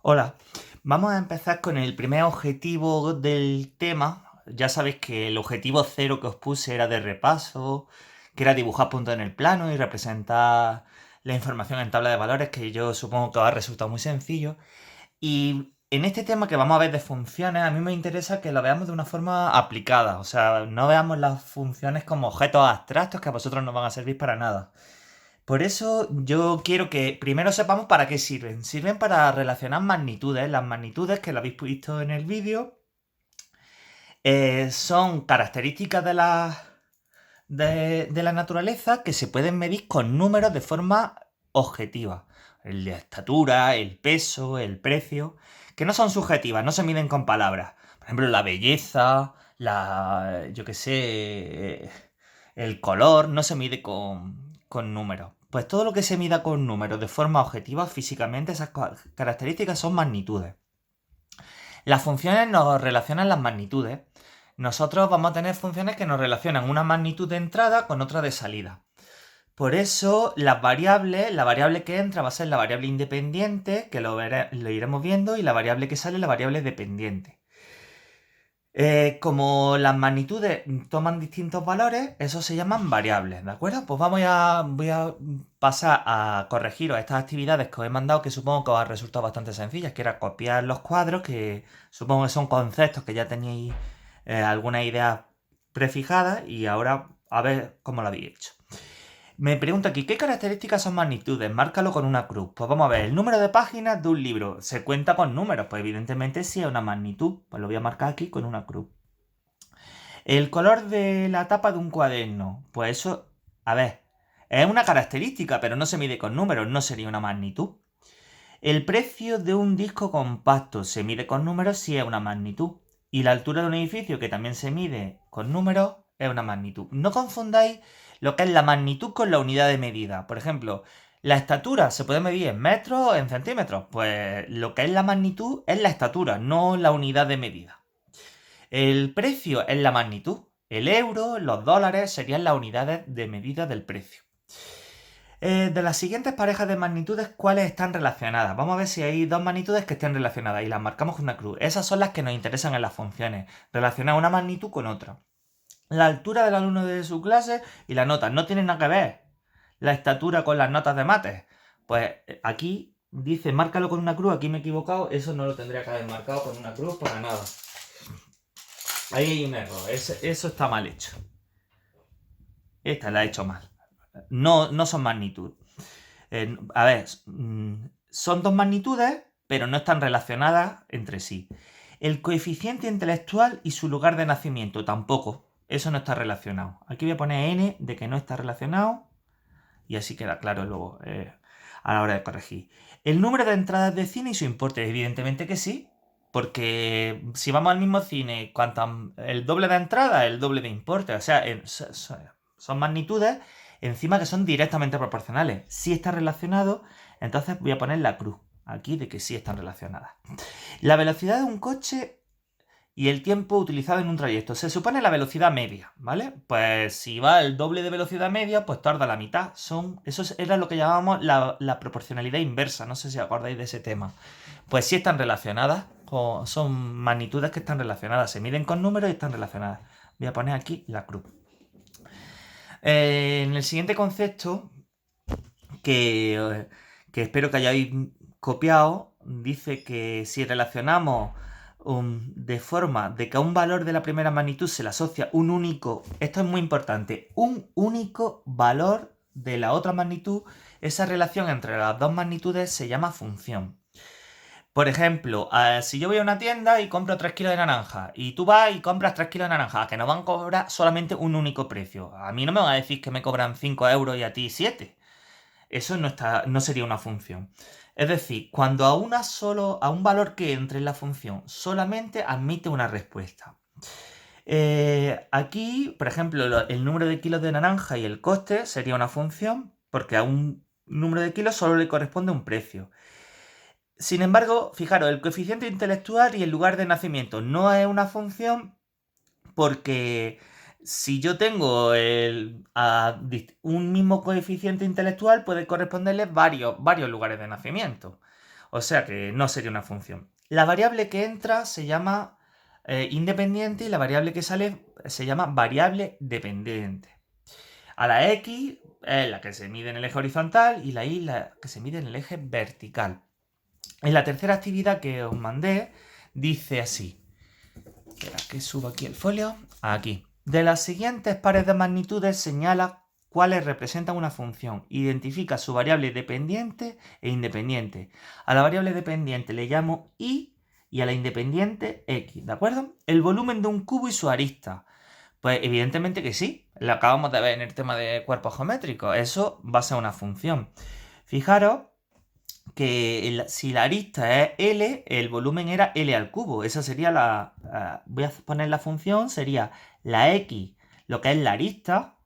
Hola, vamos a empezar con el primer objetivo del tema. Ya sabéis que el objetivo cero que os puse era de repaso, que era dibujar puntos en el plano y representar la información en tabla de valores, que yo supongo que os ha resultado muy sencillo. Y en este tema que vamos a ver de funciones, a mí me interesa que lo veamos de una forma aplicada. O sea, no veamos las funciones como objetos abstractos que a vosotros no van a servir para nada. Por eso yo quiero que primero sepamos para qué sirven. Sirven para relacionar magnitudes. Las magnitudes que lo habéis visto en el vídeo son características de la naturaleza que se pueden medir con números de forma objetiva. El de estatura, el peso, el precio, que no son subjetivas, no se miden con palabras. Por ejemplo, la belleza, yo qué sé, el color, no se mide con números. Pues todo lo que se mida con números de forma objetiva físicamente, esas características son magnitudes. Las funciones nos relacionan las magnitudes. Nosotros vamos a tener funciones que nos relacionan una magnitud de entrada con otra de salida. Por eso las variables, la variable que entra va a ser la variable independiente, que lo iremos viendo, y la variable que sale, la variable dependiente. Como las magnitudes toman distintos valores, esos se llaman variables, ¿de acuerdo? Pues voy a pasar a corregiros estas actividades que os he mandado, que supongo que os han resultado bastante sencillas, que era copiar los cuadros, que supongo que son conceptos que ya tenéis alguna idea prefijada, y ahora a ver cómo lo habéis hecho. Me pregunto aquí, ¿qué características son magnitudes? Márcalo con una cruz. Pues vamos a ver, el número de páginas de un libro. ¿Se cuenta con números? Pues evidentemente sí es una magnitud. Pues lo voy a marcar aquí con una cruz. El color de la tapa de un cuaderno. Pues eso, a ver, es una característica, pero no se mide con números, no sería una magnitud. El precio de un disco compacto se mide con números, sí es una magnitud. Y la altura de un edificio, que también se mide con números, es una magnitud. No confundáis lo que es la magnitud con la unidad de medida. Por ejemplo, la estatura se puede medir en metros o en centímetros. Pues lo que es la magnitud es la estatura, no la unidad de medida. El precio es la magnitud. El euro, los dólares serían las unidades de medida del precio. De las siguientes parejas de magnitudes, ¿cuáles están relacionadas? Vamos a ver si hay dos magnitudes que estén relacionadas y las marcamos con una cruz. Esas son las que nos interesan en las funciones, relacionar una magnitud con otra. La altura del alumno de su clase y las notas no tienen nada que ver. La estatura con las notas de mates. Pues aquí dice márcalo con una cruz, aquí me he equivocado, eso no lo tendría que haber marcado con una cruz para nada. Ahí hay un error, eso está mal hecho. Esta la he hecho mal. No son magnitud. A ver, son dos magnitudes, pero no están relacionadas entre sí. El coeficiente intelectual y su lugar de nacimiento tampoco. Eso no está relacionado. Aquí voy a poner n de que no está relacionado y así queda claro luego a la hora de corregir. El número de entradas de cine y su importe, evidentemente que sí, porque si vamos al mismo cine, el doble de entrada, el doble de importe, o sea, son magnitudes encima que son directamente proporcionales. Si está relacionado, entonces voy a poner la cruz aquí de que sí están relacionadas. La velocidad de un coche y el tiempo utilizado en un trayecto. Se supone la velocidad media, ¿vale? Pues si va el doble de velocidad media, pues tarda la mitad. Eso era lo que llamábamos la proporcionalidad inversa. No sé si acordáis de ese tema. Pues sí están relacionadas. Son magnitudes que están relacionadas. Se miden con números y están relacionadas. Voy a poner aquí la cruz. En el siguiente concepto, que espero que hayáis copiado, dice que si relacionamos de forma de que a un valor de la primera magnitud se le asocia un único, esto es muy importante, un único valor de la otra magnitud, esa relación entre las dos magnitudes se llama función. Por ejemplo, si yo voy a una tienda y compro 3 kilos de naranja y tú vas y compras 3 kilos de naranja, que nos van a cobrar solamente un único precio. A mí no me van a decir que me cobran 5 euros y a ti 7. Eso no sería una función. Es decir, cuando a un valor que entre en la función solamente admite una respuesta. Aquí, por ejemplo, el número de kilos de naranja y el coste sería una función, porque a un número de kilos solo le corresponde un precio. Sin embargo, fijaros, el coeficiente intelectual y el lugar de nacimiento no es una función porque si yo tengo un mismo coeficiente intelectual, puede corresponderle varios lugares de nacimiento. O sea que no sería una función. La variable que entra se llama independiente y la variable que sale se llama variable dependiente. A la x es la que se mide en el eje horizontal y la y la que se mide en el eje vertical. En la tercera actividad que os mandé dice así. Espera que subo aquí el folio. Aquí. De las siguientes pares de magnitudes señala cuáles representan una función. Identifica su variable dependiente e independiente. A la variable dependiente le llamo y a la independiente x, ¿de acuerdo? El volumen de un cubo y su arista. Pues evidentemente que sí. Lo acabamos de ver en el tema de cuerpos geométricos. Eso va a ser una función. Fijaros que si la arista es L, el volumen era L al cubo. Esa sería voy a poner la función, sería la X, lo que es la arista.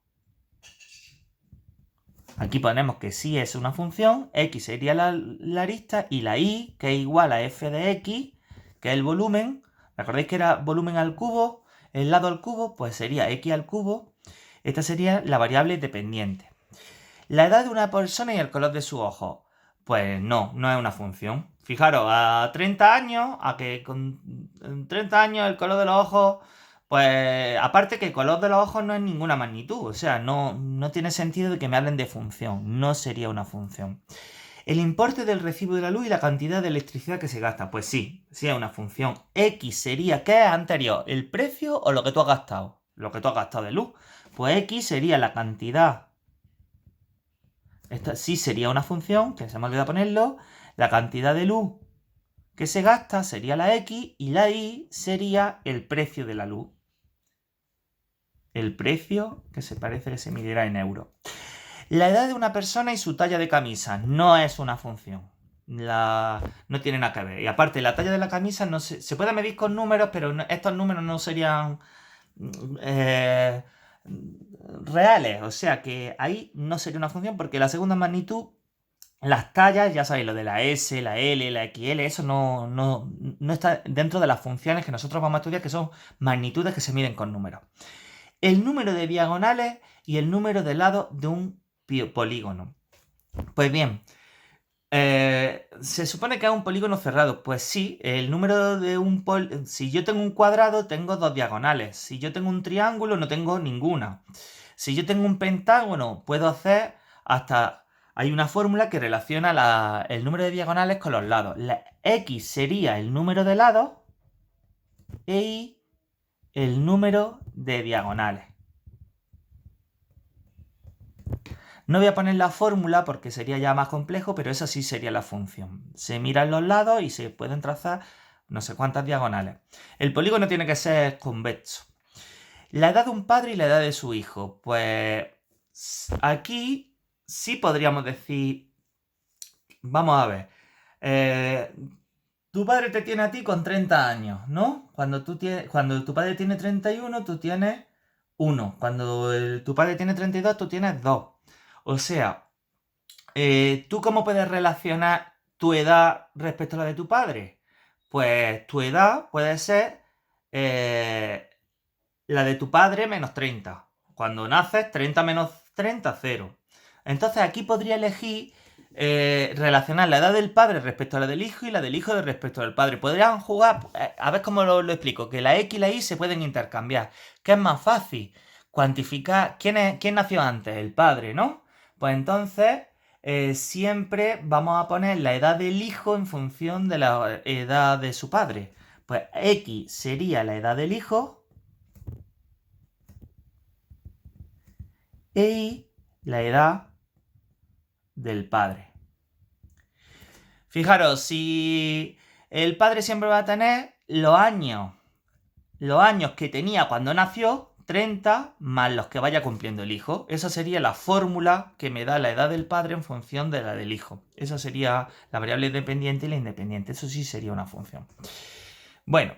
Aquí ponemos que sí es una función, X sería la arista y la Y, que es igual a f de X, que es el volumen. ¿Recordáis que era volumen al cubo? El lado al cubo, pues sería X al cubo. Esta sería la variable dependiente. La edad de una persona y el color de sus ojos. Pues no es una función. Fijaros, a 30 años, a que con 30 años el color de los ojos, pues aparte que el color de los ojos no es ninguna magnitud, o sea, no tiene sentido de que me hablen de función, no sería una función. El importe del recibo de la luz y la cantidad de electricidad que se gasta, pues sí es una función. X sería, ¿qué es anterior? ¿El precio o lo que tú has gastado? Lo que tú has gastado de luz. Pues X sería la cantidad. Esta sí sería una función, que se me olvidado ponerlo. La cantidad de luz que se gasta sería la X y la Y sería el precio de la luz. El precio que se parece que se midirá en euros. La edad de una persona y su talla de camisa no es una función. No tiene nada que ver. Y aparte, la talla de la camisa no se puede medir con números, pero estos números no serían reales. O sea que ahí no sería una función porque la segunda magnitud, las tallas, ya sabéis, lo de la S, la L, la XL, eso no está dentro de las funciones que nosotros vamos a estudiar, que son magnitudes que se miden con números. El número de diagonales y el número de lados de un polígono. Pues bien, se supone que es un polígono cerrado. Pues sí, el número de un si yo tengo un cuadrado, tengo dos diagonales. Si yo tengo un triángulo, no tengo ninguna. Si yo tengo un pentágono, puedo hacer hasta... Hay una fórmula que relaciona el número de diagonales con los lados. La X sería el número de lados e Y el número de diagonales. No voy a poner la fórmula porque sería ya más complejo, pero esa sí sería la función. Se miran los lados y se pueden trazar no sé cuántas diagonales. El polígono tiene que ser convexo. La edad de un padre y la edad de su hijo. Pues aquí sí podríamos decir... Vamos a ver. Tu padre te tiene a ti con 30 años, ¿no? Cuando tu padre tiene 31, tú tienes 1. Cuando tu padre tiene 32, tú tienes 2. O sea, ¿tú cómo puedes relacionar tu edad respecto a la de tu padre? Pues tu edad puede ser la de tu padre menos 30. Cuando naces, 30 menos 30, 0. Entonces aquí podría elegir relacionar la edad del padre respecto a la del hijo y la del hijo respecto al padre. Podrían jugar, a ver cómo lo explico, que la X y la Y se pueden intercambiar. ¿Qué es más fácil? Cuantificar quién nació antes, el padre, ¿no? Pues entonces siempre vamos a poner la edad del hijo en función de la edad de su padre. Pues X sería la edad del hijo e Y la edad del padre. Fijaros, si el padre siempre va a tener los años que tenía cuando nació, 30 más los que vaya cumpliendo el hijo. Esa sería la fórmula que me da la edad del padre en función de la del hijo. Esa sería la variable dependiente y la independiente. Eso sí sería una función. Bueno,